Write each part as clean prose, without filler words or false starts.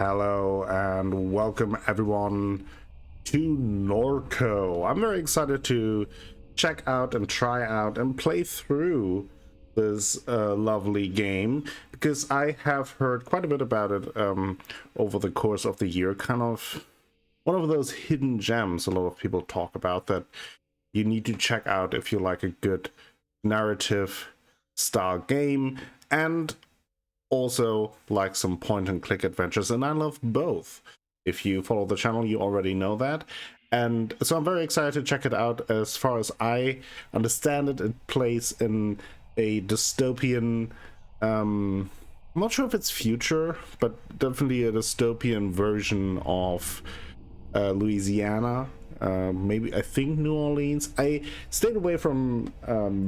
Hello and welcome everyone to Norco. I'm very excited to check out and try out and play through this lovely game because I have heard quite a bit about it over the course of the year. Kind of one of those hidden gems a lot of people talk about that you need to check out if you like a good narrative style game and also like some point and click adventures, and I love both. If you follow the channel, you already know that. And so I'm very excited to check it out. As far as I understand it, it plays in a dystopian, I'm not sure if it's future, but definitely a dystopian version of Louisiana. Maybe I think New Orleans. I stayed away from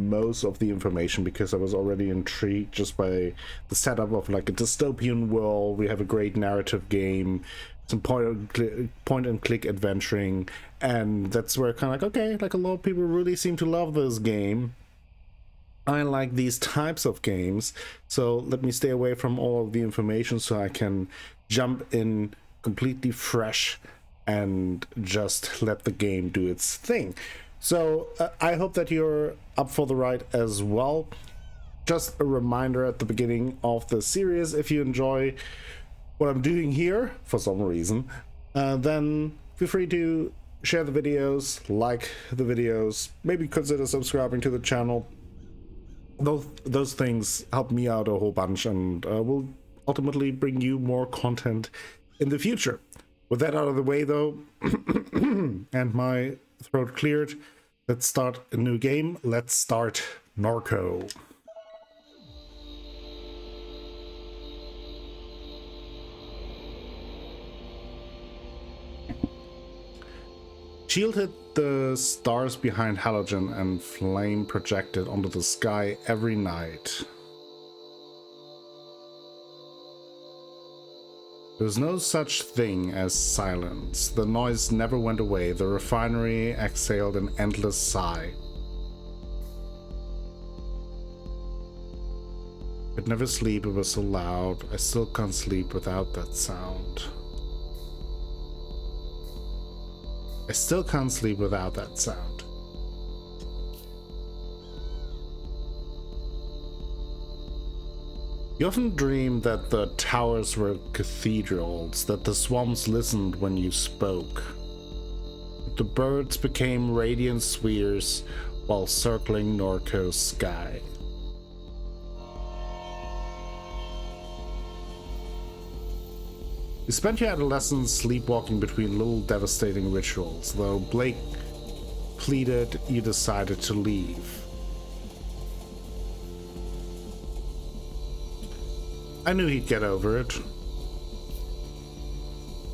most of the information because I was already intrigued just by the setup of like a dystopian world. We have a great narrative game, some point and click adventuring, and that's where kind of like, okay, like a lot of people really seem to love this game. I like these types of games, so let me stay away from all of the information so I can jump in completely fresh and just let the game do its thing. So I hope that you're up for the ride as well. Just a reminder at the beginning of the series, if you enjoy what I'm doing here for some reason, then feel free to share the videos, like the videos, maybe consider subscribing to the channel. Those things help me out a whole bunch and will ultimately bring you more content in the future. With that out of the way, though, and my throat cleared, let's start a new game. Let's start Norco. Shielded the stars behind halogen and flame projected onto the sky every night. There's no such thing as silence. The noise never went away. The refinery exhaled an endless sigh. Could never sleep, it was so loud. I still can't sleep without that sound. I still can't sleep without that sound. You often dreamed that the towers were cathedrals, that the swamps listened when you spoke. The birds became radiant spheres while circling Norco's sky. You spent your adolescence sleepwalking between little devastating rituals. Though Blake pleaded, you decided to leave. I knew he'd get over it.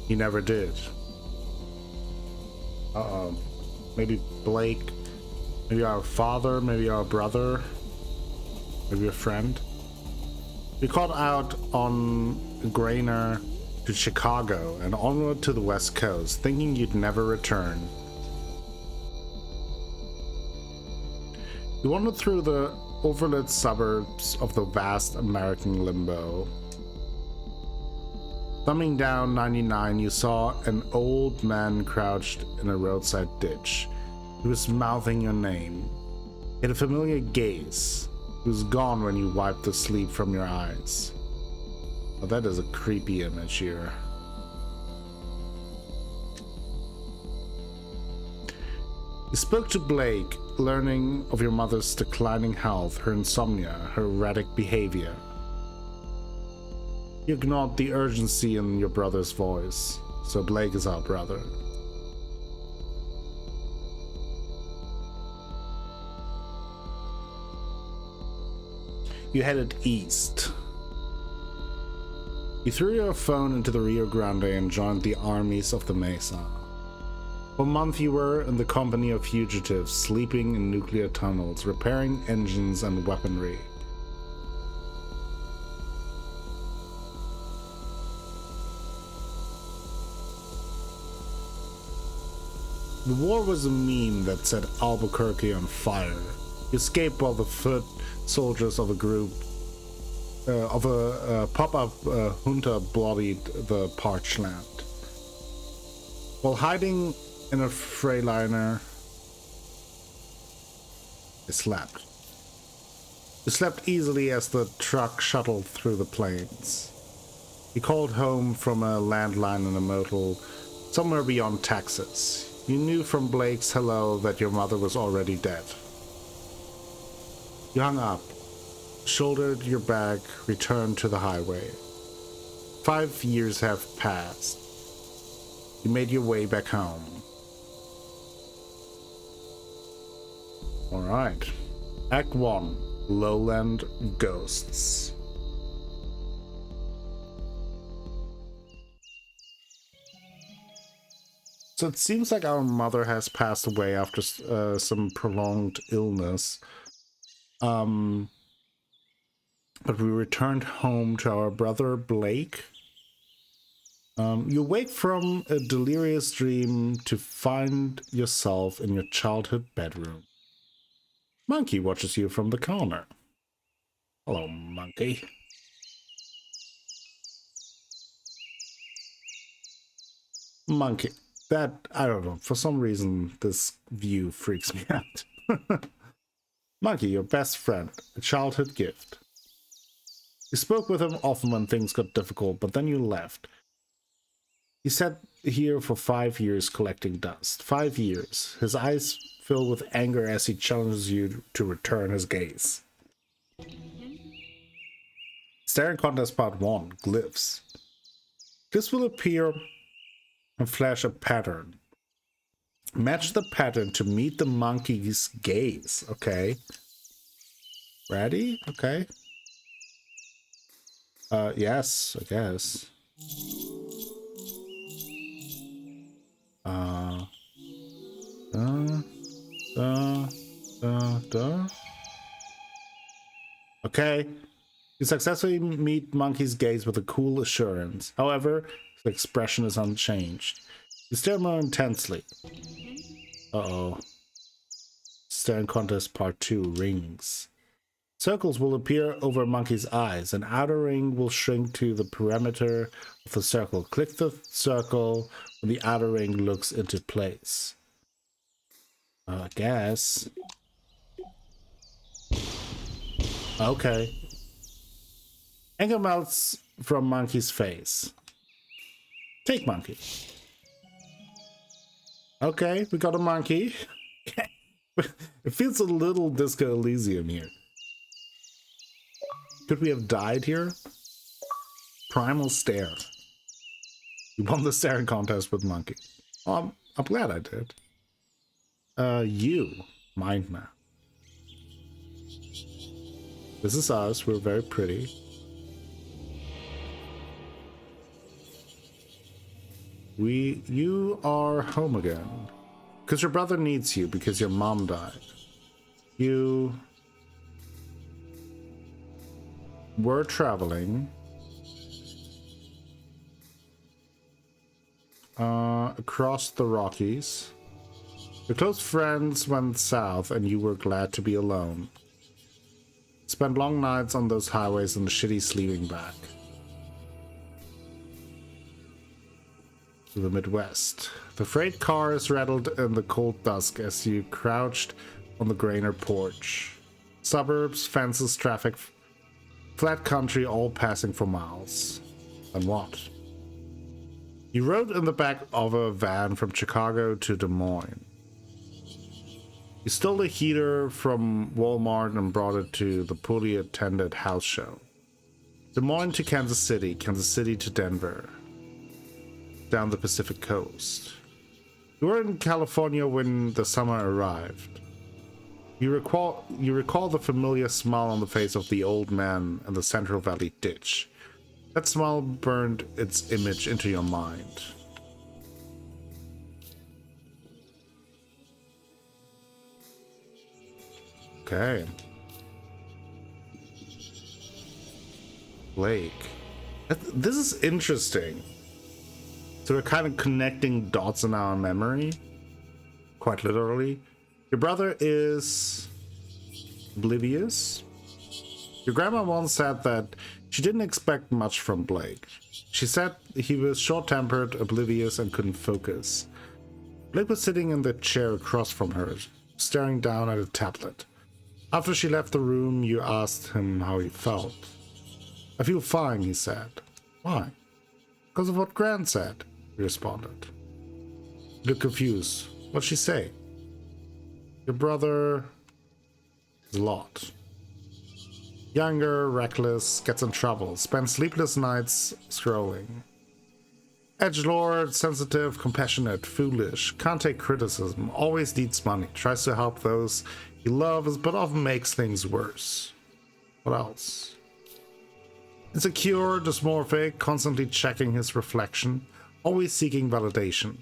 He never did. Maybe Blake, maybe our father, maybe our brother, maybe a friend. We caught out on Grainer to Chicago and onward to the West Coast, thinking you'd never return. You wandered through the overlit suburbs of the vast American limbo. Thumbing down 99, you saw an old man crouched in a roadside ditch. He was mouthing your name. He had a familiar gaze. He was gone when you wiped the sleep from your eyes. Well, that is a creepy image here. You spoke to Blake, learning of your mother's declining health, her insomnia, her erratic behavior. You ignored the urgency in your brother's voice, so Blake is our brother. You headed east. You threw your phone into the Rio Grande and joined the armies of the Mesa. For a month you were in the company of fugitives, sleeping in nuclear tunnels, repairing engines and weaponry. The war was a meme that set Albuquerque on fire. You escaped while the foot soldiers of a group of a pop-up junta bloodied the parched land. While hiding in a Freightliner, they slept. He slept easily as the truck shuttled through the plains. He called home from a landline in a motel somewhere beyond Texas. You knew from Blake's hello that your mother was already dead. You hung up, shouldered your bag, returned to the highway. 5 years have passed. You made your way back home. Alright. Act 1. Lowland Ghosts. So it seems like our mother has passed away after some prolonged illness. But we returned home to our brother Blake. You wake from a delirious dream to find yourself in your childhood bedroom. Monkey watches you from the corner. Hello, Monkey. Monkey. That, I don't know, for some reason this view freaks me out. Monkey, your best friend, a childhood gift. You spoke with him often when things got difficult, but then you left. He sat here for 5 years collecting dust. 5 years. His eyes fill with anger as he challenges you to return his gaze. Staring Contest Part 1, Glyphs. This will appear and flash a pattern. Match the pattern to meet the monkey's gaze. Okay. Ready? Okay. Yes, I guess. Okay. You successfully meet Monkey's gaze with a cool assurance. However, his expression is unchanged. You stare more intensely. Uh-oh. Staring Contest Part 2, Rings. Circles will appear over Monkey's eyes. An outer ring will shrink to the perimeter of the circle. Click the circle when the outer ring looks into place. I guess. Okay. Anger melts from Monkey's face. Take Monkey. Okay, we got a monkey. It feels a little Disco Elysium here. Could we have died here? Primal Stare. You won the staring contest with Monkey. Oh, I'm glad I did. You. Mind map. This is us. We're very pretty. You are home again. Because your brother needs you because your mom died. You were traveling across the Rockies. Your close friends went south and you were glad to be alone. Spent long nights on those highways in the shitty sleeping bag. To the Midwest. The freight cars rattled in the cold dusk as you crouched on the grainer porch. Suburbs, fences, traffic, flat country, all passing for miles. And what? You rode in the back of a van from Chicago to Des Moines. You stole a heater from Walmart and brought it to the poorly attended house show. Des Moines to Kansas City to Denver. Down the Pacific coast. You were in California when the summer arrived. You recall the familiar smile on the face of the old man in the Central Valley ditch. That smile burned its image into your mind. Okay. Blake. This is interesting. So we're kind of connecting dots in our memory. Quite literally. Your brother is oblivious. Your grandma once said that She didn't expect much from Blake. She said he was short-tempered, oblivious, and couldn't focus. Blake was sitting in the chair across from her, staring down at a tablet. After she left the room, you asked him how he felt. "I feel fine," he said. "Why?" "Because of what Grant said," he responded. You looked confused. "What'd she say?" "Your brother is a lot. Younger, reckless, gets in trouble, spends sleepless nights scrolling. Edgelord, sensitive, compassionate, foolish, can't take criticism, always needs money, tries to help those he loves, but often makes things worse. What else? Insecure, dysmorphic, constantly checking his reflection, always seeking validation.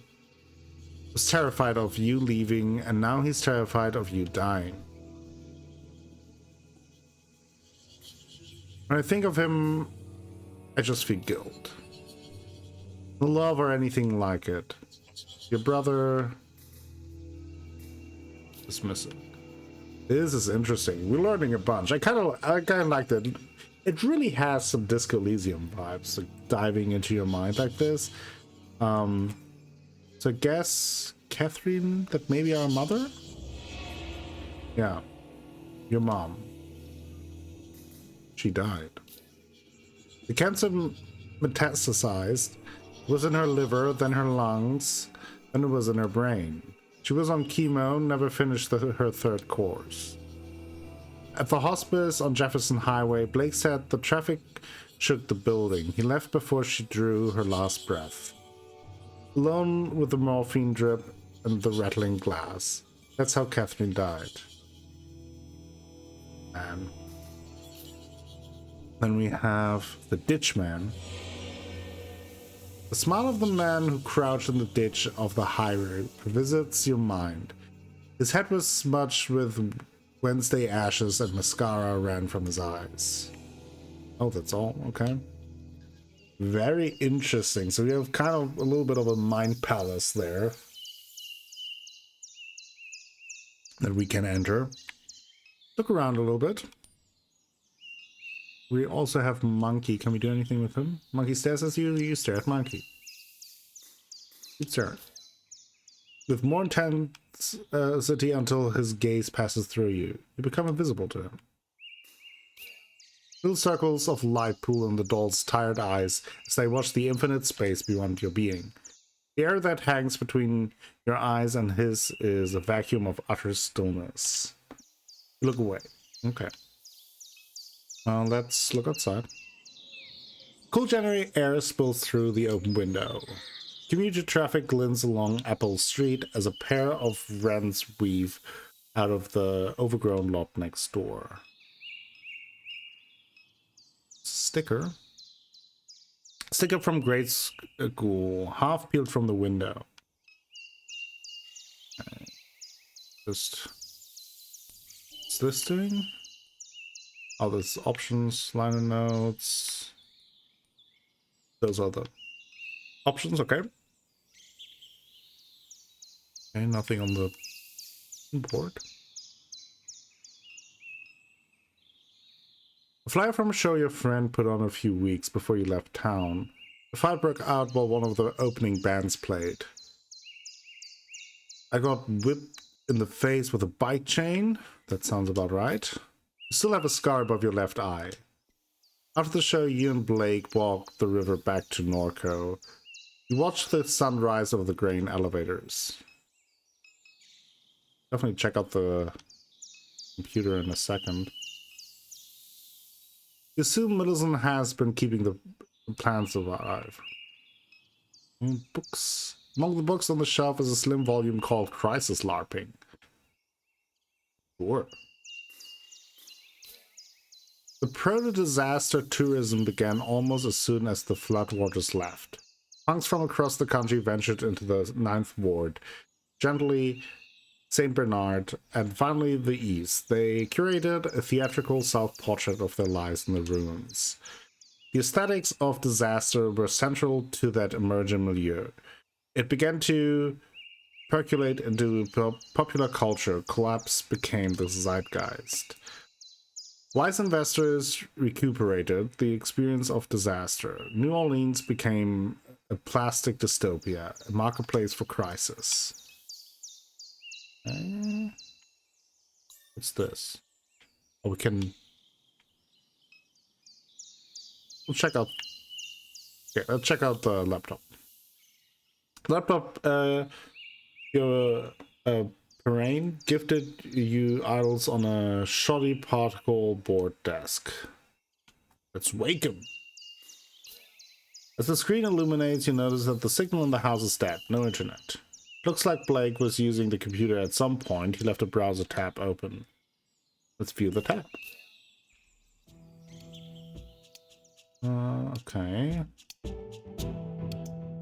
Was terrified of you leaving, and now he's terrified of you dying. When I think of him, I just feel guilt. No love or anything like it. Your brother is missing." This is interesting. We're learning a bunch. I kind of like that. It really has some Disco Elysium vibes, like diving into your mind like this. So I guess Catherine, that may be our mother? Yeah, your mom. She died. The cancer metastasized. It was in her liver, then her lungs, then it was in her brain. She was on chemo, never finished her third course. At the hospice on Jefferson Highway, Blake said the traffic shook the building. He left before she drew her last breath. Alone with the morphine drip and the rattling glass. That's how Catherine died. And then we have the ditch man. The smile of the man who crouched in the ditch of the highway visits your mind. His head was smudged with Wednesday ashes and mascara ran from his eyes. Oh, that's all? Okay. Very interesting. So we have kind of a little bit of a mind palace there that we can enter. Look around a little bit. We also have Monkey. Can we do anything with him? Monkey stares at you, you stare at Monkey. Keep staring. With more intensity until his gaze passes through you. You become invisible to him. Little circles of light pool in the doll's tired eyes as they watch the infinite space beyond your being. The air that hangs between your eyes and his is a vacuum of utter stillness. You look away. Okay. Let's look outside. Cool January air spills through the open window. Commuter traffic glints along Apple Street as a pair of wrens weave out of the overgrown lot next door. Sticker from grade school, half peeled from the window. Just, what's this doing? Oh, there's options, liner notes. Those are the options, okay. Okay, nothing on the board. A flyer from a show your friend put on a few weeks before you left town. The fight broke out while one of the opening bands played. I got whipped in the face with a bike chain. That sounds about right. You still have a scar above your left eye. After the show, you and Blake walked the river back to Norco. You watched the sunrise over the grain elevators. Definitely check out the computer in a second. You assume Middleton has been keeping the plans alive. Books. Among the books on the shelf is a slim volume called Crisis LARPing. Sure. The proto-disaster tourism began almost as soon as the floodwaters left. Punks from across the country ventured into the Ninth Ward, gently St. Bernard, and finally the East. They curated a theatrical self-portrait of their lives in the ruins. The aesthetics of disaster were central to that emerging milieu. It began to percolate into popular culture. Collapse became the zeitgeist. Wise investors recuperated the experience of disaster. New Orleans became a plastic dystopia, a marketplace for crisis. What's this? Oh, we can... We'll check out... Okay, let's check out the laptop. Laptop, your Parain gifted you idols on a shoddy particle board desk. Let's wake him. As the screen illuminates, you notice that the signal in the house is dead. No internet. Looks like Blake was using the computer at some point. He left a browser tab open. Let's view the tab. Okay.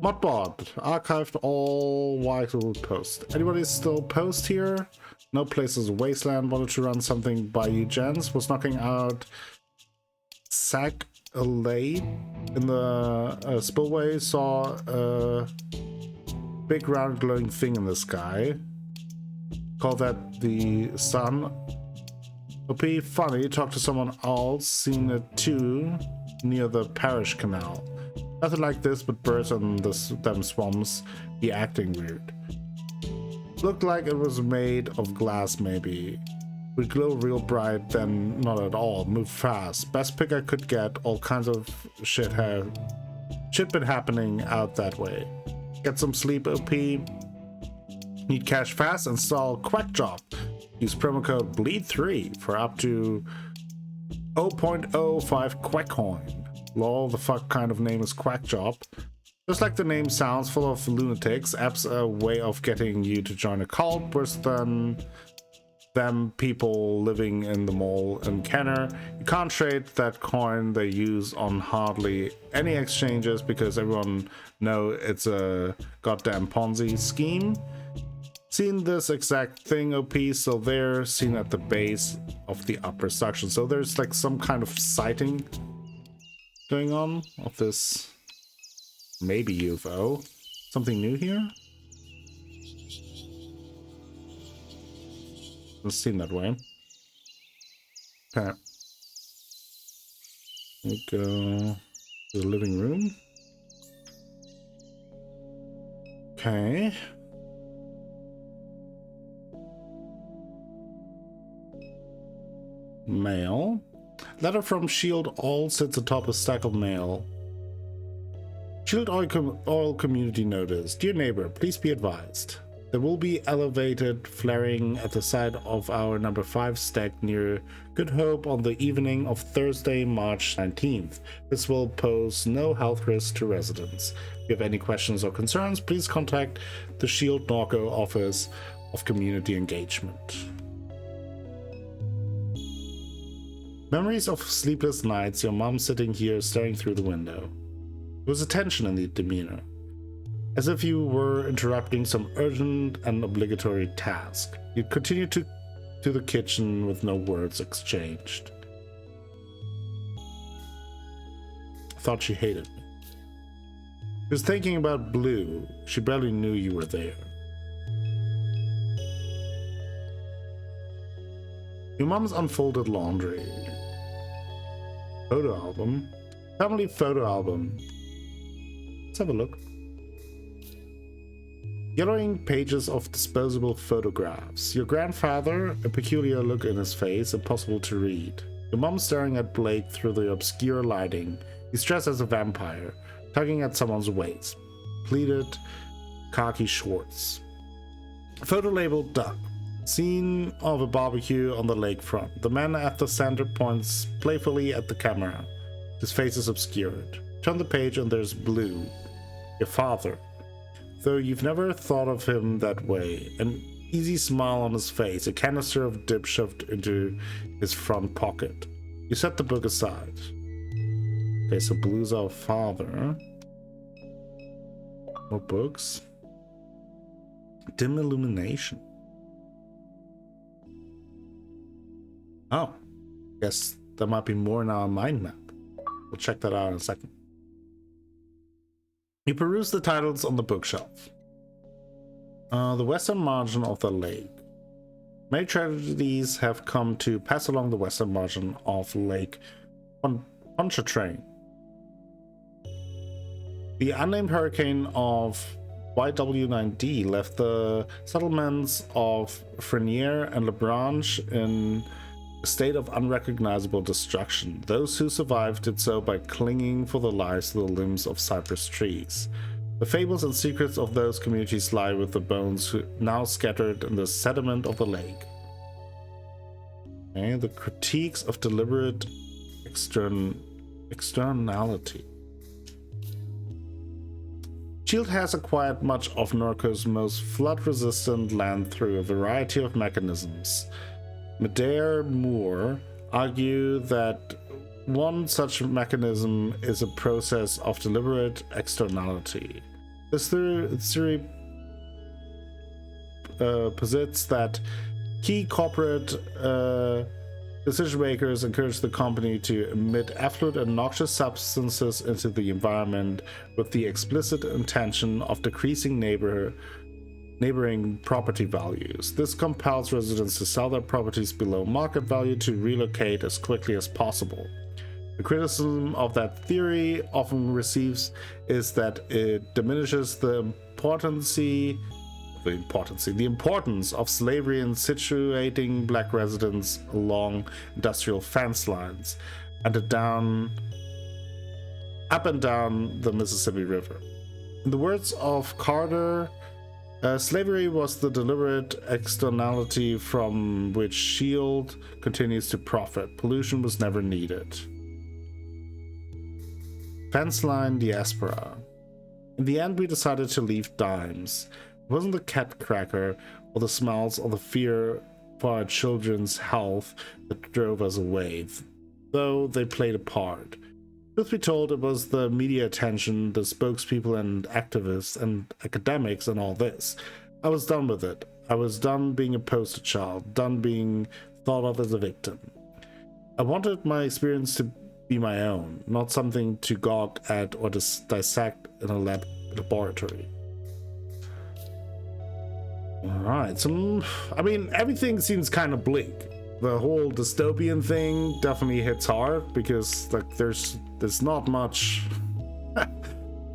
Modbot archived all vital posts. Anybody still post here? No Places Wasteland wanted to run something by you gents. Was knocking out Sac Alay in the spillway. Saw a big round glowing thing in the sky. Call that the sun. OP funny. Talk to someone else. Seen it too near the parish canal. Nothing like this, but birds on them swamps be acting weird. Looked like it was made of glass, maybe. Would glow real bright, then not at all. Move fast. Best pick I could get. All kinds of shit been happening out that way. Get some sleep, OP. Need cash fast? Install Quackjob. Use promo code BLEED3 for up to 0.05 Quackcoin. Lol, the fuck kind of name is Quackjob? Just like the name sounds, full of lunatics. App's a way of getting you to join a cult, worse than them people living in the mall in Kenner. You can't trade that coin they use on hardly any exchanges because everyone know it's a goddamn Ponzi scheme. Seen this exact thing, OP, so they're seen at the base of the upper section. So there's like some kind of sighting going on of this maybe UFO. Something new here? Doesn't seem that way. Okay. We go to the living room. Okay. Mail. Letter from Shield Oil sits atop a stack of mail. Shield Oil Community Notice. Dear neighbor, please be advised. There will be elevated flaring at the side of our number 5 stack near Good Hope on the evening of Thursday, March 19th. This will pose no health risk to residents. If you have any questions or concerns, please contact the Shield Norco Office of Community Engagement. Memories of sleepless nights, your mom sitting here staring through the window. There was a tension in the demeanor, as if you were interrupting some urgent and obligatory task. You continued to the kitchen with no words exchanged. I thought she hated me. She was thinking about Blue. She barely knew you were there. Your mom's unfolded laundry. Photo album. Family photo album. Let's have a look. Yellowing pages of disposable photographs. Your grandfather, a peculiar look in his face, impossible to read. Your mom staring at Blake through the obscure lighting. He's dressed as a vampire, tugging at someone's waist. Pleated khaki shorts. Photo labeled Duck. Scene of a barbecue on the lakefront. The man at the center points playfully at the camera. His face is obscured. Turn the page and there's Blue, your father. Though you've never thought of him that way. An easy smile on his face, a canister of dip shoved into his front pocket. You set the book aside. Okay, so Blue's our father. More books. Dim illumination. Oh, guess there might be more in our mind map. We'll check that out in a second. You peruse the titles on the bookshelf. The western margin of the lake. Many tragedies have come to pass along the western margin of Lake Pontchartrain. The unnamed hurricane of YW9D left the settlements of Frenier and Lebranche in a state of unrecognizable destruction. Those who survived did so by clinging for their lives to the limbs of cypress trees. The fables and secrets of those communities lie with the bones now scattered in the sediment of the lake. Okay, the critiques of deliberate externality. Shield has acquired much of Norco's most flood-resistant land through a variety of mechanisms. Medair Moore argue that one such mechanism is a process of deliberate externality. This theory posits that key corporate decision makers encourage the company to emit effluent and noxious substances into the environment with the explicit intention of decreasing neighboring property values. This compels residents to sell their properties below market value to relocate as quickly as possible. The criticism of that theory often receives is that it diminishes the importance of slavery in situating black residents along industrial fence lines and up and down the Mississippi River. In the words of Carter, slavery was the deliberate externality from which Shield continues to profit. Pollution was never needed. Fence line diaspora. In the end, we decided to leave dimes. It wasn't the cat cracker or the smells or the fear for our children's health that drove us away, though they played a part. Truth be told, it was the media attention, the spokespeople and activists and academics and all this. I was done with it. I was done being a poster child, done being thought of as a victim. I wanted my experience to be my own, not something to gawk at or dissect in a laboratory. Alright, so, I mean, everything seems kind of bleak. The whole dystopian thing definitely hits hard because, like, there's not much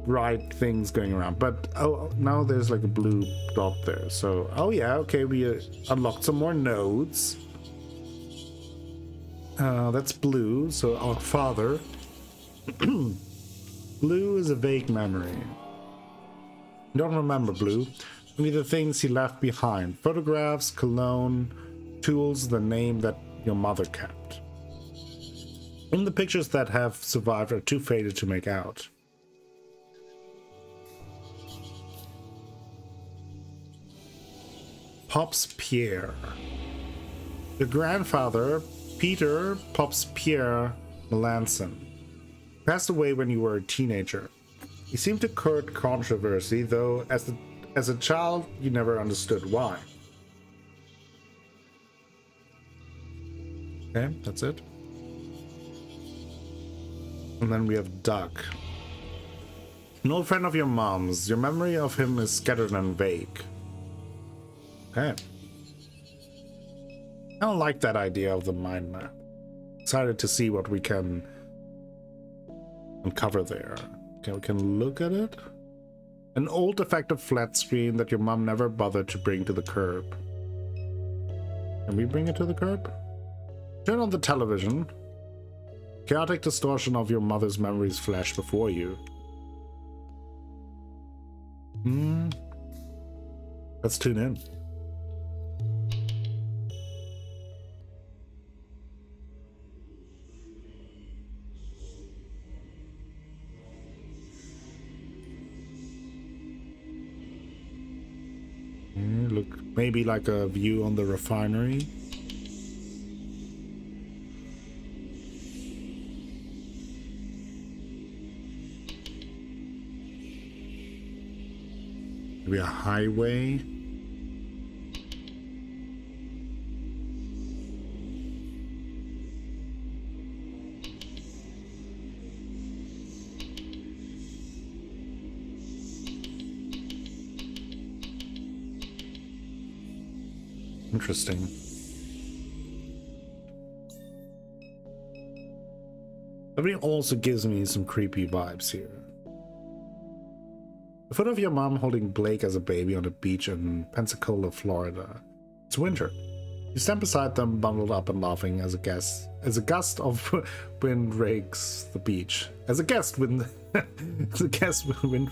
right things going around. But, oh, now there's like a blue dot there. So, oh yeah, okay, we unlocked some more nodes. That's blue, so our father. Blue is a vague memory. Don't remember Blue. Only the things he left behind. Photographs, cologne, tools, the name that your mother kept. Even the pictures that have survived are too faded to make out. Pops Pierre. Your grandfather, Peter Pops Pierre Melanson, passed away when you were a teenager. He seemed to court controversy, though as a child you never understood why. Okay, that's it. And then we have Doug. An old friend of your mom's. Your memory of him is scattered and vague. Okay. I don't like that idea of the mind map. Excited to see what we can uncover there. Okay, we can look at it. An old defective flat screen that your mom never bothered to bring to the curb. Can we bring it to the curb? Turn on the television. Chaotic distortion of your mother's memories flash before you. Let's tune in. Look, maybe like a view on the refinery. Maybe a highway. Interesting. Everything also gives me some creepy vibes here. The photo of your mom holding Blake as a baby on a beach in Pensacola, Florida. It's winter. You stand beside them, bundled up and laughing as a gust of wind rakes the beach. As a guest wind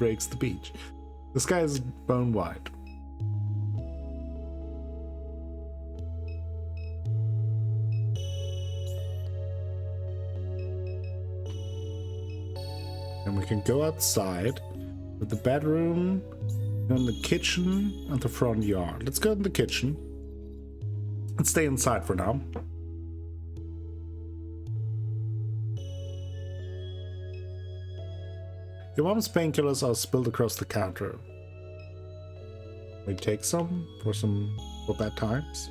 rakes the beach. The sky is bone white. And we can go outside with the bedroom, and the kitchen, and the front yard. Let's go in the kitchen. Let's stay inside for now. Your mom's painkillers are spilled across the counter. We take some for bad times.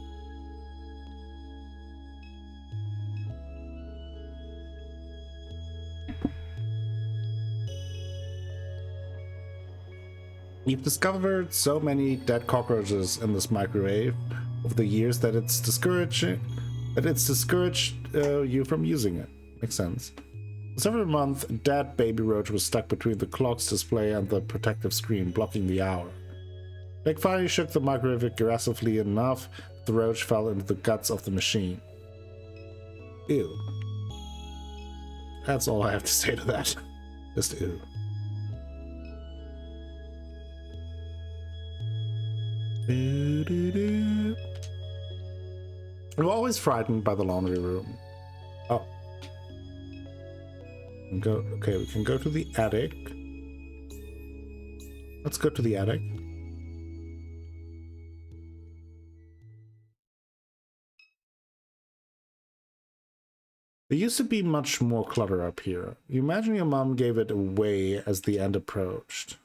You've discovered so many dead cockroaches in this microwave over the years that it's discouraged you from using it. Makes sense. For several months, a dead baby roach was stuck between the clock's display and the protective screen, blocking the hour. Blake finally shook the microwave aggressively enough, the roach fell into the guts of the machine. Ew. That's all I have to say to that. Just ew. I'm always frightened by the laundry room. Oh. Okay, we can go to the attic. Let's go to the attic. There used to be much more clutter up here. You imagine your mom gave it away as the end approached.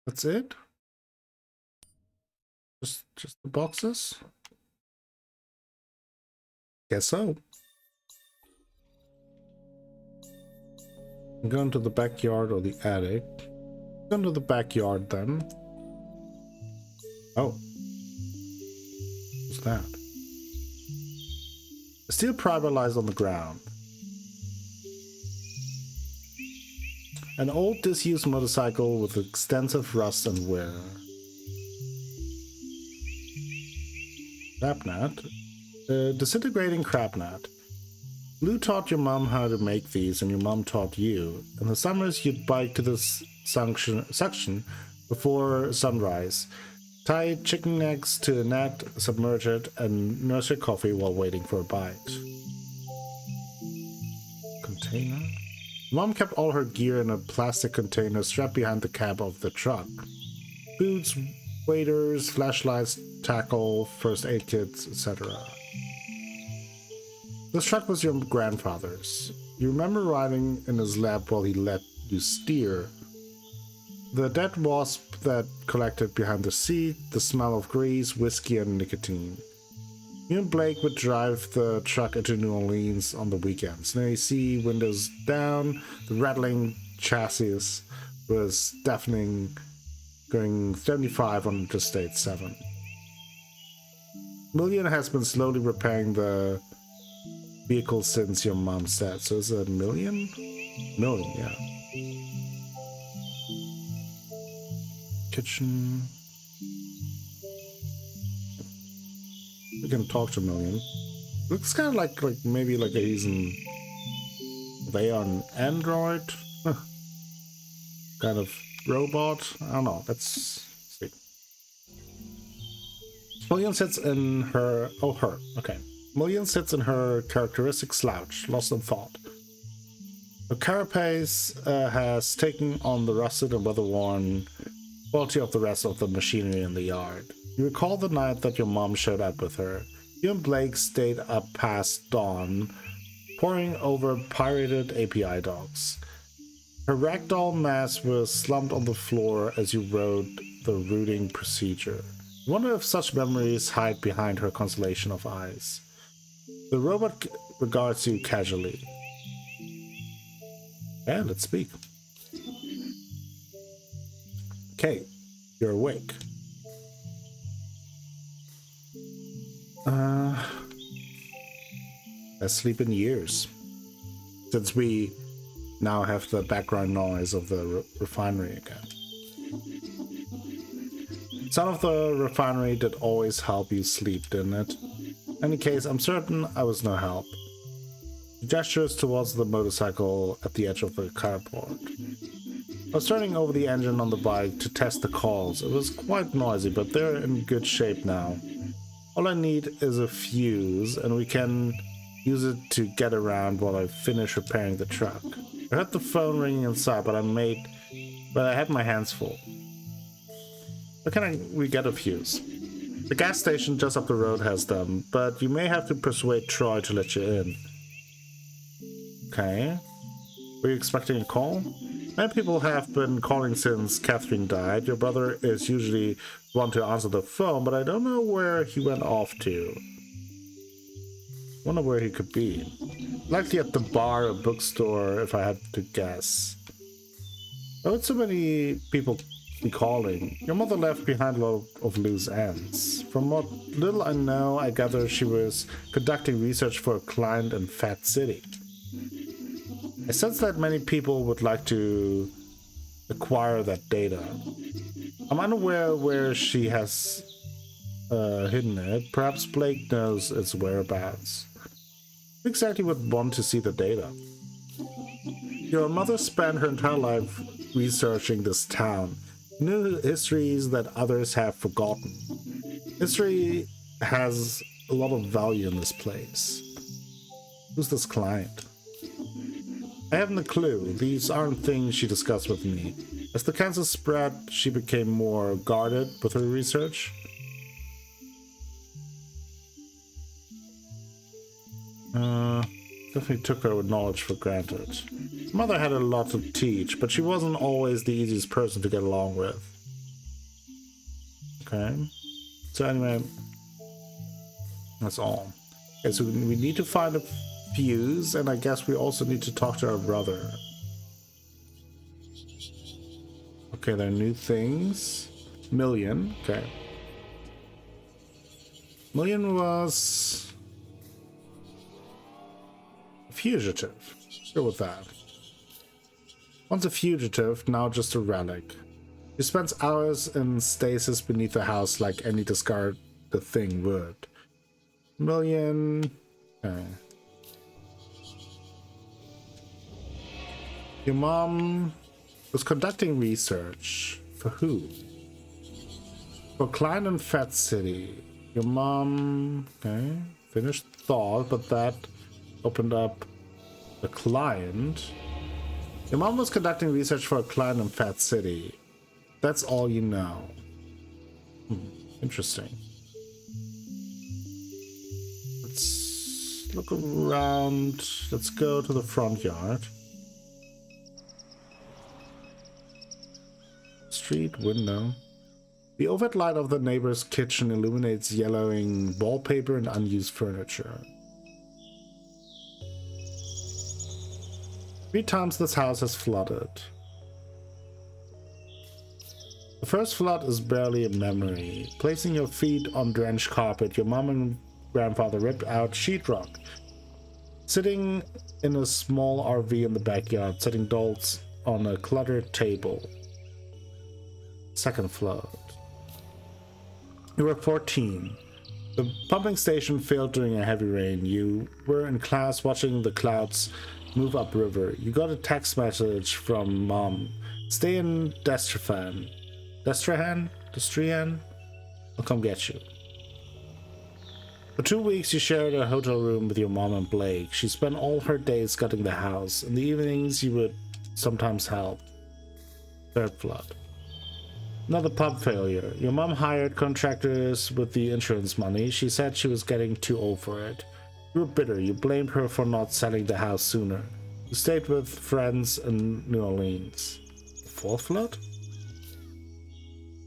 That's it? Just the boxes? Guess so. I'm going to the backyard or the attic. Go to the backyard then. Oh. What's that? A steel prybar lies on the ground. An old disused motorcycle with extensive rust and wear. Crabnet. Disintegrating crabnet. Blue taught your mom how to make these, and your mom taught you. In the summers, you'd bike to this suction before sunrise, tie chicken eggs to a net, submerge it, and nurse your coffee while waiting for a bite. Container? Mom kept all her gear in a plastic container strapped behind the cab of the truck. Boots, waders, flashlights, tackle, first aid kits, etc. This truck was your grandfather's. You remember riding in his lap while he let you steer. The dead wasp that collected behind the seat, the smell of grease, whiskey, and nicotine. You and Blake would drive the truck into New Orleans on the weekends. Now you see windows down, the rattling chassis was deafening, going 75 on Interstate 7. Million has been slowly repairing the vehicle since your mom's death. So is it a million? Million, yeah. Kitchen. We can talk to Million. Looks kind of like maybe like he's in. They are an android, kind of robot. I don't know. Let's see. Million sits in her. Oh, her. Okay. Million sits in her characteristic slouch, lost in thought. Her carapace has taken on the rusted and weather-worn quality of the rest of the machinery in the yard. You recall the night that your mom showed up with her. You and Blake stayed up past dawn, poring over pirated API docs. Her ragdoll mass was slumped on the floor as you rode the routing procedure. You wonder if such memories hide behind her constellation of eyes. The robot regards you casually. Yeah, let's speak. Okay, you're awake. Best sleep in years. Since we now have the background noise of the refinery again. Sound of the refinery did always help you sleep, didn't it? In any case, I'm certain I was no help. He gestures towards the motorcycle at the edge of the carport. I was turning over the engine on the bike to test the coils. It was quite noisy, but they're in good shape now. All I need is a fuse, and we can use it to get around while I finish repairing the truck. I heard the phone ringing inside, but I had my hands full. Where can we get a fuse? The gas station just up the road has them, but you may have to persuade Troy to let you in. Okay. Were you expecting a call? Many people have been calling since Catherine died. Your brother is usually the one to answer the phone, but I don't know where he went off to. Wonder where he could be. Likely at the bar or bookstore, if I had to guess. Why would so many people be calling? Your mother left behind a lot of loose ends. From what little I know, I gather she was conducting research for a client in Fat City. I sense that many people would like to acquire that data. I'm unaware where she has hidden it. Perhaps Blake knows its whereabouts. Who exactly would want to see the data? Your mother spent her entire life researching this town. Knew histories that others have forgotten. History has a lot of value in this place. Who's this client? I haven't a clue. These aren't things she discussed with me. As the cancer spread, she became more guarded with her research. Definitely took her knowledge for granted. Mother had a lot to teach, but she wasn't always the easiest person to get along with. Okay. So anyway, that's all. Okay, so we need to find a fuse, and I guess we also need to talk to our brother. Okay, there are new things. Million, okay. Million was a fugitive. Go with that. Once a fugitive, now just a relic. He spends hours in stasis beneath the house like any discarded thing would. Million, okay. Your mom was conducting research. For who? For a client in Fat City. Your mom... Okay. Finished thought, but that opened up the client. Your mom was conducting research for a client in Fat City. That's all you know. Interesting. Let's look around. Let's go to the front yard. Street window. The overhead light of the neighbor's kitchen illuminates yellowing wallpaper and unused furniture. 3 times this house has flooded. The first flood is barely a memory. Placing your feet on drenched carpet, your mom and grandfather ripped out sheetrock. Sitting in a small RV in the backyard, setting dolls on a cluttered table. Second flood. You were 14. The pumping station failed during a heavy rain. You were in class watching the clouds move upriver. You got a text message from mom. Stay in Destrehan. Destrehan? I'll come get you. For 2 weeks you shared a hotel room with your mom and Blake. She spent all her days gutting the house. In the evenings you would sometimes help. Third flood. Another pub failure. Your mom hired contractors with the insurance money. She said she was getting too old for it. You were bitter. You blamed her for not selling the house sooner. You stayed with friends in New Orleans. The fourth flood?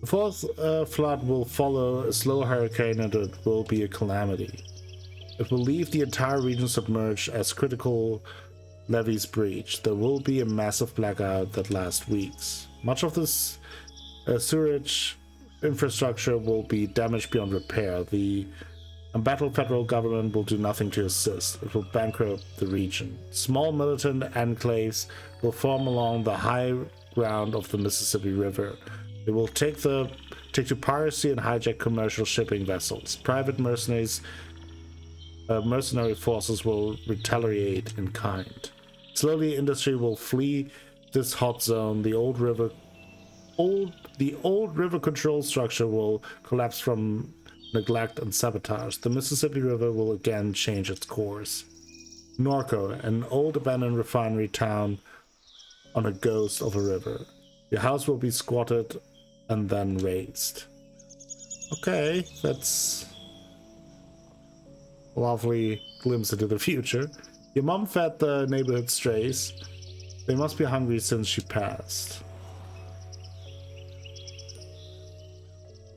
The fourth flood will follow a slow hurricane, and it will be a calamity. It will leave the entire region submerged as critical levees breached. There will be a massive blackout that lasts weeks. Much of this sewerage infrastructure will be damaged beyond repair. The embattled federal government will do nothing to assist. It will bankrupt the region. Small militant enclaves will form along the high ground of the Mississippi River. They will take to piracy and hijack commercial shipping vessels. Private mercenary forces will retaliate in kind. Slowly, industry will flee this hot zone. The old river control structure will collapse from neglect and sabotage. The Mississippi River will again change its course. Norco, an old abandoned refinery town on a ghost of a river. Your house will be squatted and then razed. Okay, that's a lovely glimpse into the future. Your mom fed the neighborhood strays. They must be hungry since she passed.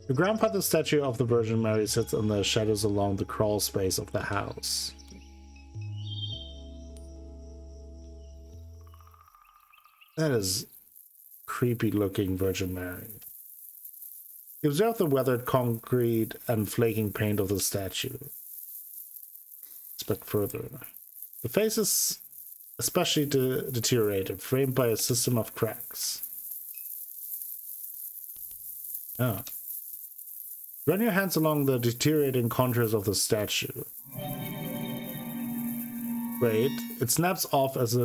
The grandfather statue of the Virgin Mary sits in the shadows along the crawl space of the house. That is creepy looking Virgin Mary. You observe the weathered concrete and flaking paint of the statue. Inspect further. The face is especially deteriorated, framed by a system of cracks. Oh. Run your hands along the deteriorating contours of the statue. Wait, it snaps off as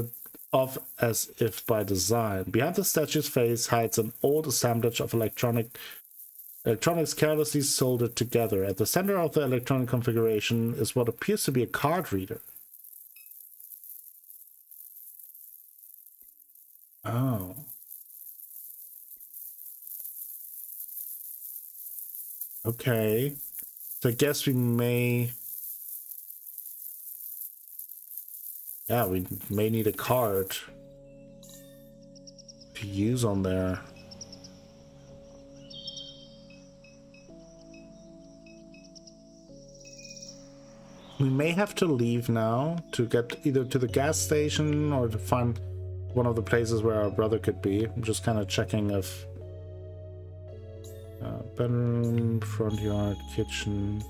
if by design. Behind the statue's face hides an old assemblage of electronics carelessly soldered together. At the center of the electronic configuration is what appears to be a card reader. Oh. Okay. So I guess we may... Yeah, we may need a card to use on there. We may have to leave now to get either to the gas station or to find one of the places where our brother could be. I'm just kind of checking if bedroom, front yard, kitchen.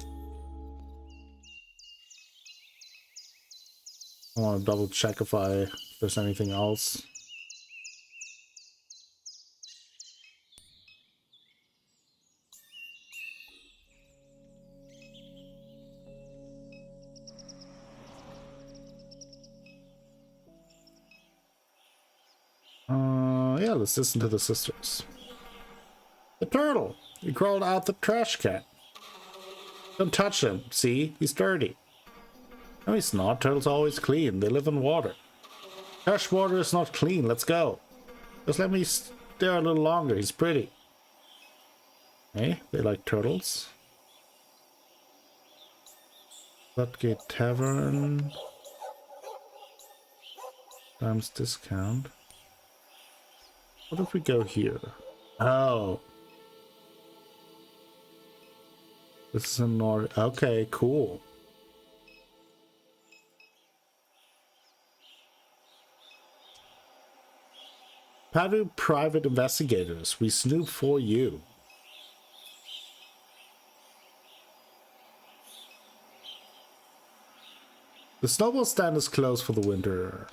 I want to double check if there's anything else. Yeah, let's listen to the sisters. The turtle! He crawled out the trash can. Don't touch him. See? He's dirty. No, he's not. Turtles are always clean. They live in water. Fresh water is not clean. Let's go. Just let me stare a little longer. He's pretty. Hey, they like turtles. Floodgate Tavern. Times discount. What if we go here? Oh. This is a Norco. Okay, cool. Padu private investigators. We snoop for you. The snowball stand is closed for the winter.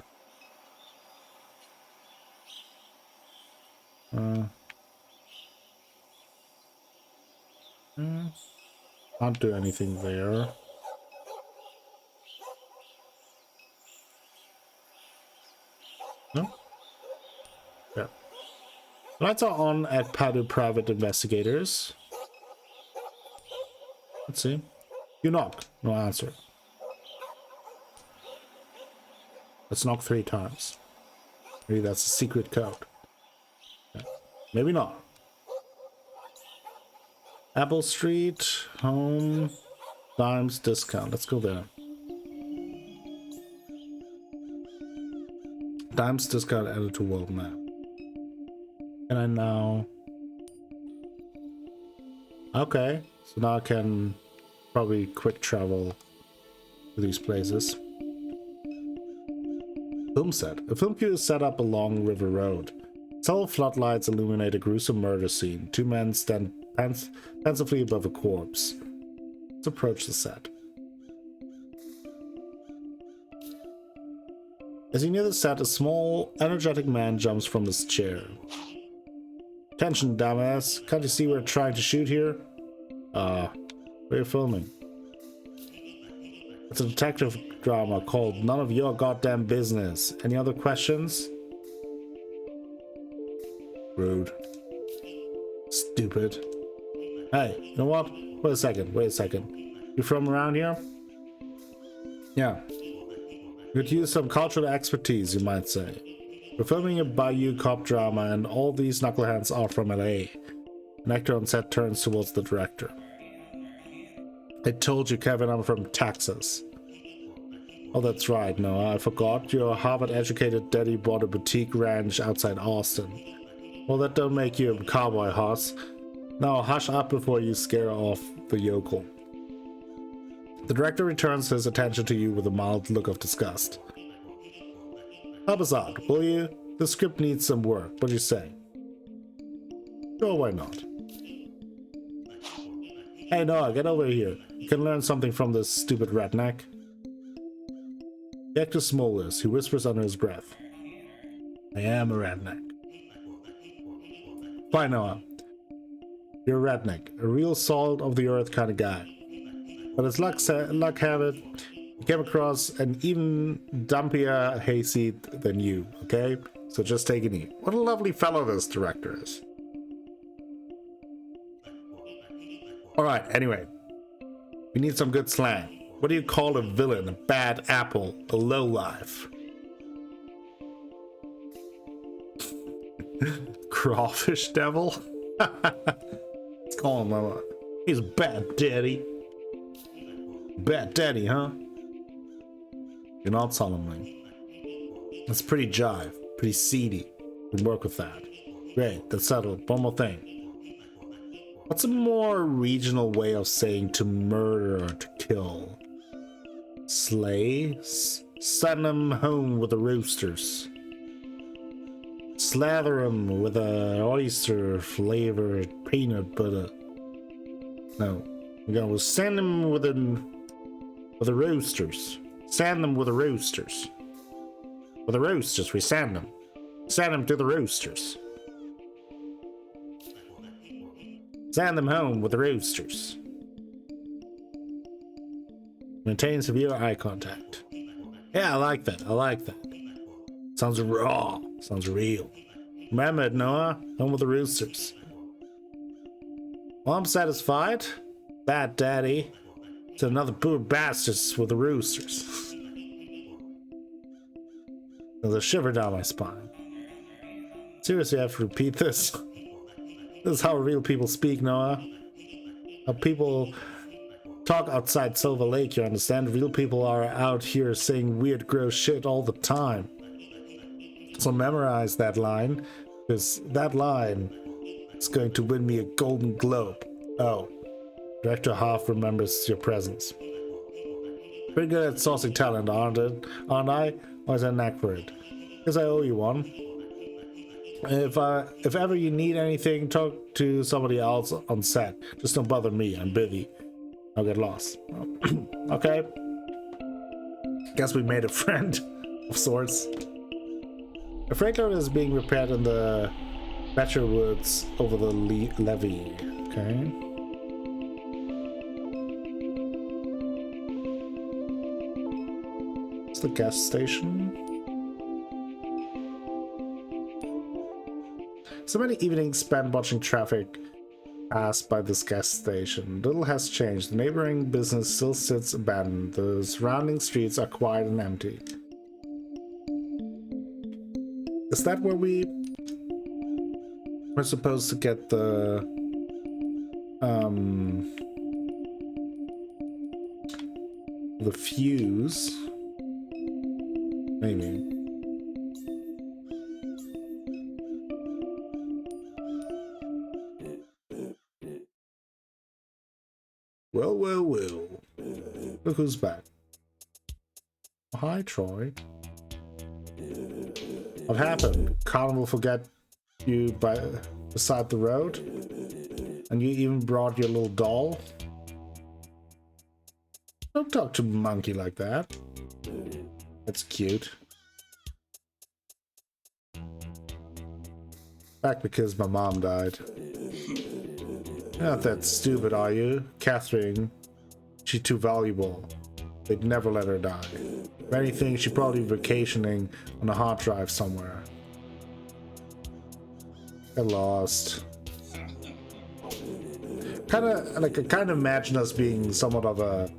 Can't do anything there. No? Yeah. Lights are on at Padu Private Investigators. Let's see. You knock. No answer. Let's knock 3 times. Maybe that's a secret code. Yeah. Maybe not. Apple Street, home, Dimes, discount. Let's go there. Dimes discount added to world map. And I now... Okay, so now I can probably quick travel to these places. Film set. A film crew is set up along River Road. Several floodlights illuminate a gruesome murder scene. Two men stand pensively above a corpse. Let's approach the set. As you near the set, a small, energetic man jumps from his chair. Attention, dumbass. Can't you see we're trying to shoot here? Where are you filming? It's a detective drama called None of Your Goddamn Business. Any other questions? Rude. Stupid. Hey, you know what? Wait a second. You from around here? Yeah. Could use some cultural expertise, you might say. We're filming a Bayou cop drama and all these knuckleheads are from LA. An actor on set turns towards the director. I told you, Kevin, I'm from Texas. Oh, that's right, Noah. I forgot. You're a Harvard-educated daddy bought a boutique ranch outside Austin. Well, that don't make you a cowboy horse. Now hush up before you scare off the yokel. The director returns his attention to you with a mild look of disgust. Help us out, will you? The script needs some work. What do you say? Sure, why not? Hey Noah, get over here. You can learn something from this stupid redneck. The actor smolders. He whispers under his breath. I am a redneck. Fine, Noah. You're a redneck. A real salt of the earth kind of guy. But as luck have it, you came across an even dumpier hayseed than you, okay? So just take it easy. What a lovely fellow this director is. Alright, anyway. We need some good slang. What do you call a villain, a bad apple, a lowlife? Crawfish devil? Let's call him he's a bad daddy. Bad daddy, huh? You're not solemnly. That's pretty jive, pretty seedy. We work with that. Great, that's settled. One more thing. What's a more regional way of saying to murder or to kill? Slay? Send them home with the roosters. Slather them with a oyster flavored peanut butter. No, we're gonna send them with the roosters. Send them with the roosters. With the roosters, we send them. Send them to the roosters. Send them home with the roosters. Maintain severe eye contact. Yeah, I like that. I like that. Sounds raw. Sounds real. Remember it, Noah. Home with the roosters. Well, I'm satisfied. Bad daddy. To another poor bastards with the roosters. There's a shiver down my spine. Seriously, I have to repeat this. This is how real people speak, Noah. How people talk outside Silver Lake, you understand? Real people are out here saying weird, gross shit all the time. So memorize that line, because that line is going to win me a Golden Globe. Oh, Director Hoff remembers your presence. Pretty good at sourcing talent, aren't I? Or is that a knack for it? Guess I owe you one. If ever you need anything, talk to somebody else on set. Just don't bother me. I'm busy. I'll get lost. Okay. Guess we made a friend of sorts. A freight loader is being repaired in the Batcher Woods over the levee. Okay. It's the gas station. So many evenings spent watching traffic pass by this gas station. Little has changed. The neighboring business still sits abandoned. The surrounding streets are quiet and empty. Is that where we're supposed to get the fuse? Maybe. Well. Look who's back. Hi, Troy. What happened? Colin will forget you beside the road? And you even brought your little doll? Don't talk to Monkey like that. That's cute. Back because my mom died. You're not that stupid, are you? Catherine, she's too valuable. They'd never let her die. If anything, she's probably vacationing on a hard drive somewhere. Get lost. I kind of imagine us being somewhat of a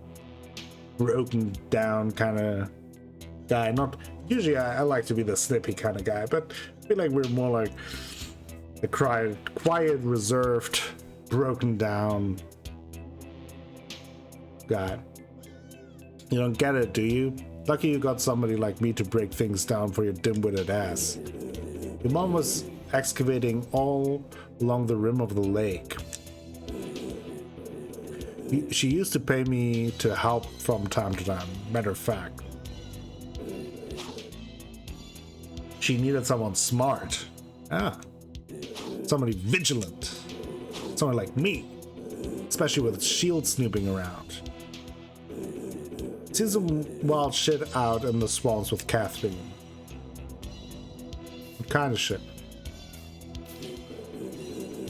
broken down kind of guy. Not usually I like to be the snippy kind of guy, but I feel like we're more like the quiet, reserved, broken down guy. You don't get it, do you? Lucky you got somebody like me to break things down for your dim-witted ass. Your mom was excavating all along the rim of the lake. She used to pay me to help from time to time, matter of fact. She needed someone smart. Somebody vigilant. Someone like me. Especially with shield snooping around. Seen some wild shit out in the swamps with Catherine. What kind of shit?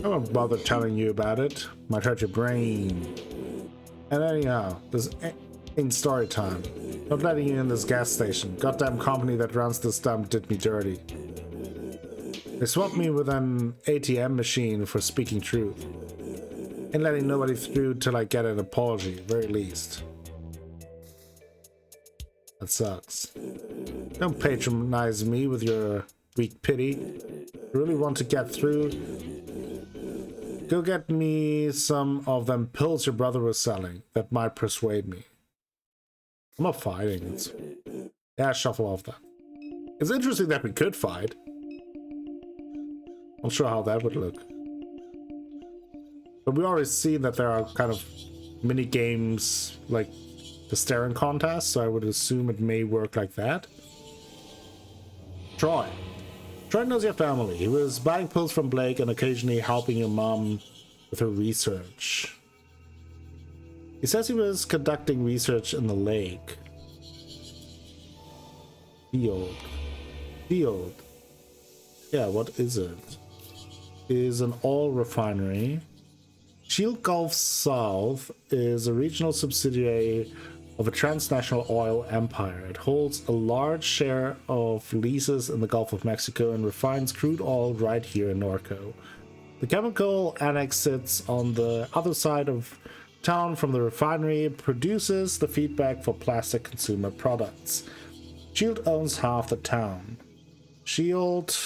I won't bother telling you about it. Might hurt your brain. And anyhow, this ain't story time. Not letting you in this gas station. Goddamn company that runs this dump did me dirty. They swapped me with an ATM machine for speaking truth. Ain't letting nobody through till I get an apology, very least. That sucks. Don't patronize me with your weak pity. You really want to get through? Go get me some of them pills your brother was selling. That might persuade me. I'm not fighting. Yeah, shuffle off that. It's interesting that we could fight. Not sure how that would look. But we already seen that there are kind of mini games like the staring contest, so I would assume it may work like that. Troy. Troy knows your family. He was buying pills from Blake and occasionally helping your mom with her research. He says he was conducting research in the lake. Field. Yeah, what is it? Is an oil refinery. Shield Gulf South is a regional subsidiary of a transnational oil empire. It holds a large share of leases in the Gulf of Mexico and refines crude oil right here in Norco. The chemical annex sits on the other side of town from the refinery. It produces the feedback for plastic consumer products. Shield owns half the town. Shield...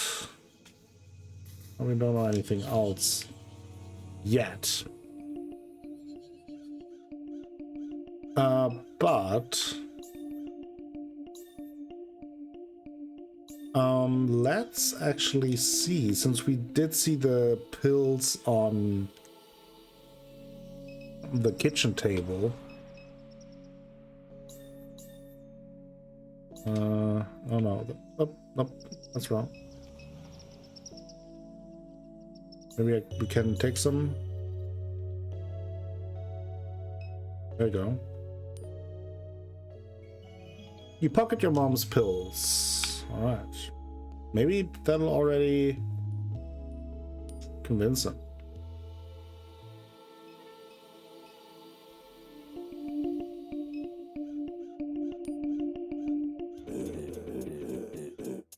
we don't know anything else yet. But let's actually see, since we did see the pills on the kitchen table. Oh no, that's wrong. Maybe we can take some. There you go. You pocket your mom's pills. Alright. Maybe that'll already convince him.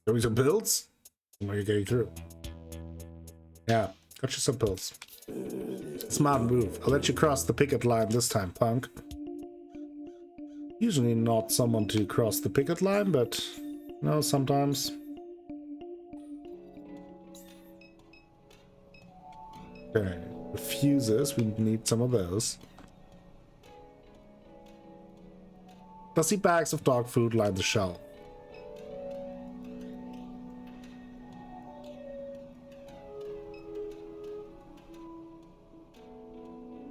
Give me some pills? Are you getting through? Yeah, got you some pills. Smart move. I'll let you cross the picket line this time, punk. Usually not someone to cross the picket line, but you know, sometimes. Okay, the fuses, we need some of those. Dusty bags of dog food line the shelf.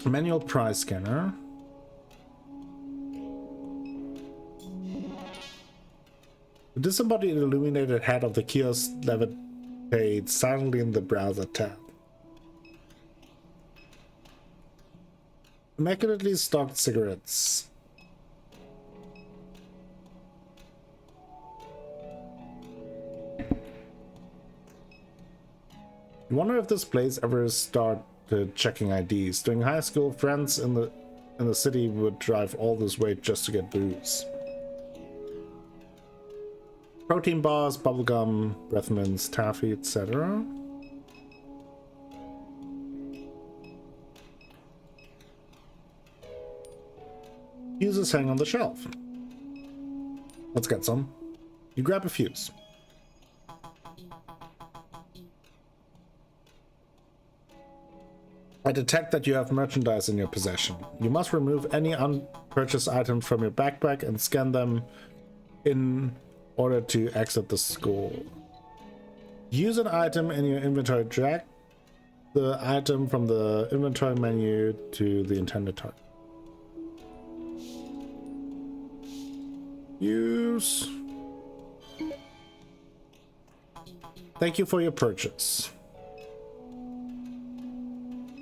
Manual price scanner. The disembodied illuminated head of the kiosk levitates silently in the browser tab. Immaculately stocked cigarettes. You wonder if this place ever started checking IDs. During high school, friends in the city would drive all this way just to get booze. Protein bars, bubblegum, breath mints, taffy, etc. Fuses hang on the shelf. Let's get some. You grab a fuse. I detect that you have merchandise in your possession. You must remove any unpurchased items from your backpack and scan them in order to exit the school. Use an item in your inventory. Drag the item from the inventory menu to the intended target. Use. Thank you for your purchase.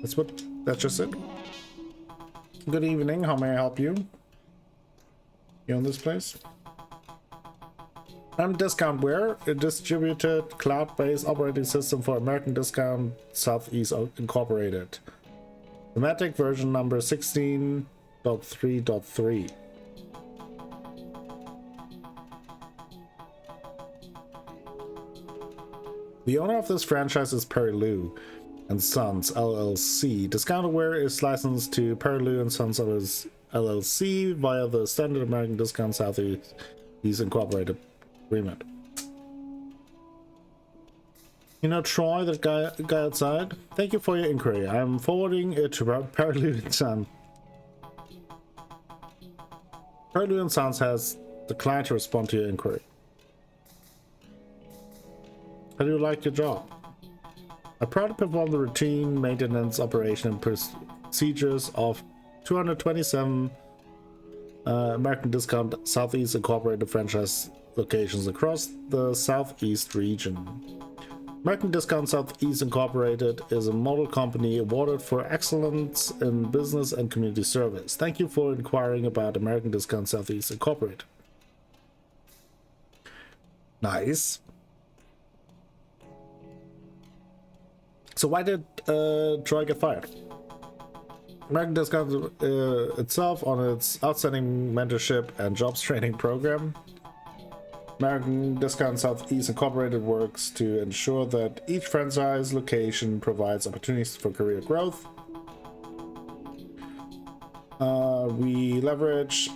That's just it. Good evening, how may I help you? You own this place? I'm Discountware, a distributed cloud-based operating system for American Discount Southeast Incorporated. Thematic version number 16.3.3. The owner of this franchise is Perry Lou and Sons LLC. Discountware is licensed to Perry Lou and Sons LLC via the Standard American Discount Southeast Incorporated agreement. You know Troy, that guy outside? Thank you for your inquiry. I'm forwarding it to Perry Lou and Sons. Perry Lou and Sons has declined to respond to your inquiry. How do you like your job? I proudly perform the routine maintenance operation and procedures of 227 American Discount Southeast Incorporated franchise locations across the Southeast region. American Discount Southeast Incorporated is a model company awarded for excellence in business and community service. Thank you for inquiring about American Discount Southeast Incorporated. Nice. So why did Troy get fired? American Discount itself on its outstanding mentorship and jobs training program. American Discount Southeast Incorporated works to ensure that each franchise location provides opportunities for career growth. We leverage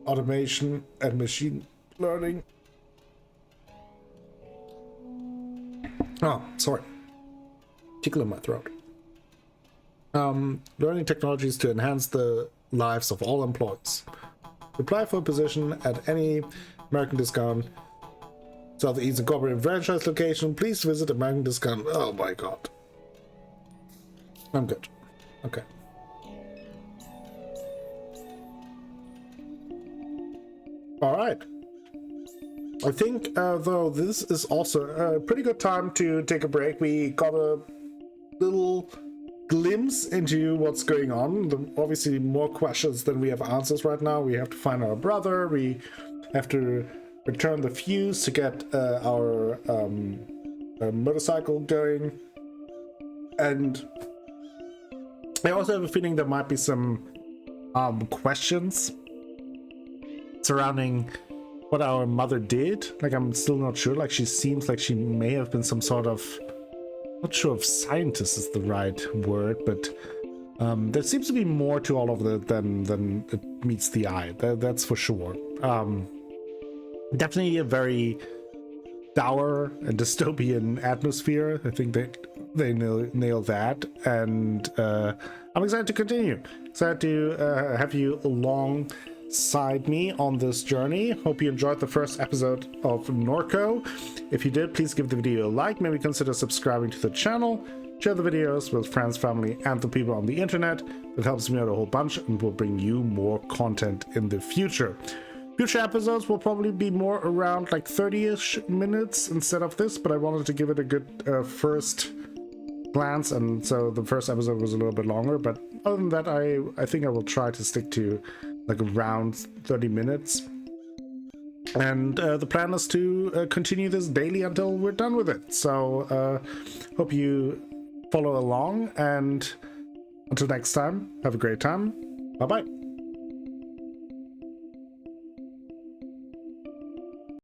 automation and machine learning. Oh, sorry. Tickle in my throat. Learning technologies to enhance the lives of all employees. Apply for a position at any American Discount Southeast Incorporated franchise location. Please visit American Discount. Oh my god. I'm good. Okay. Alright. I think, though, this is also a pretty good time to take a break. We got a little glimpse into what's going on. Obviously more questions than we have answers right now. We have to find our brother. We have to return the fuse to get our motorcycle going. And I also have a feeling there might be some questions surrounding what our mother did. Like, I'm still not sure. Like, she seems like she may have been some sort of, not sure if scientist is the right word, but there seems to be more to all of that than it meets the eye. That's for sure. Definitely a very dour and dystopian atmosphere. I think they nail that, and I'm excited to continue. Excited to have you alongside me on this journey. Hope you enjoyed the first episode of Norco. If you did, please give the video a like. Maybe consider subscribing to the channel. Share the videos with friends, family, and the people on the internet. That helps me out a whole bunch and will bring you more content in the future. Future episodes will probably be more around like 30-ish minutes instead of this, but I wanted to give it a good first glance, and so the first episode was a little bit longer. But other than that, I think I will try to stick to like around 30 minutes. And the plan is to continue this daily until we're done with it. So hope you follow along, and until next time, have a great time. Bye bye.